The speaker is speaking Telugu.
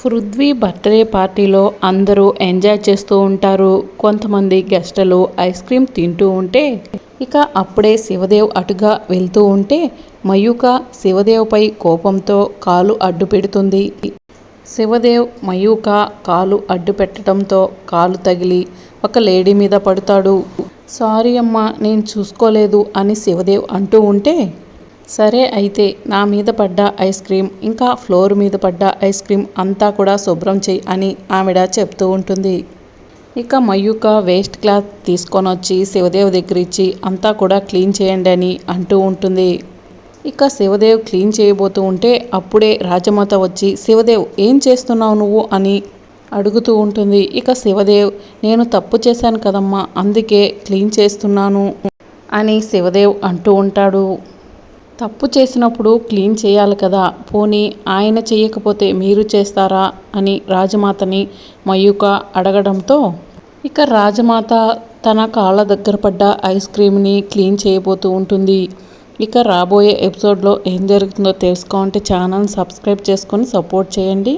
పృథ్వీ బర్త్డే పార్టీలో అందరూ ఎంజాయ్ చేస్తూ ఉంటారు. కొంతమంది గెస్టులు ఐస్ క్రీమ్ తింటూ ఉంటే ఇక అప్పుడే శివదేవ్ అటుగా వెళ్తూ ఉంటే మయూక శివదేవ్పై కోపంతో కాలు అడ్డు పెడుతుంది. శివదేవ్ మయూక కాలు అడ్డు పెట్టడంతో కాలు తగిలి ఒక లేడీ మీద పడతాడు. సారీ అమ్మా, నేను చూసుకోలేదు అని శివదేవ్ అంటూ ఉంటే, సరే అయితే నా మీద పడ్డ ఐస్ క్రీమ్ ఇంకా ఫ్లోర్ మీద పడ్డ ఐస్ క్రీమ్ అంతా కూడా శుభ్రం చెయ్యి అని ఆవిడ చెప్తూ ఉంటుంది. ఇక మయూక వేస్ట్ క్లాత్ తీసుకొని వచ్చి శివదేవ్ దగ్గర ఇచ్చి అంతా కూడా క్లీన్ చేయండి అని అంటూ ఉంటుంది. ఇక శివదేవ్ క్లీన్ చేయబోతూ ఉంటే అప్పుడే రాజమాత వచ్చి, శివదేవ్ ఏం చేస్తున్నావు నువ్వు అని అడుగుతూ ఉంటుంది. ఇక శివదేవ్, నేను తప్పు చేశాను కదమ్మా, అందుకే క్లీన్ చేస్తున్నాను అని శివదేవ్ అంటూ ఉంటాడు. తప్పు చేసినప్పుడు క్లీన్ చేయాలి కదా, పోనీ ఆయన చేయకపోతే మీరు చేస్తారా అని రాజమాతని మయూక అడగడంతో ఇక రాజమాత తన కాళ్ళ దగ్గర పడ్డ ఐస్ క్రీమ్ని క్లీన్ చేయబోతూ ఉంటుంది. ఇక రాబోయే ఎపిసోడ్లో ఏం జరుగుతుందో తెలుసుకోవాలంటే ఛానల్ సబ్స్క్రైబ్ చేసుకొని సపోర్ట్ చేయండి.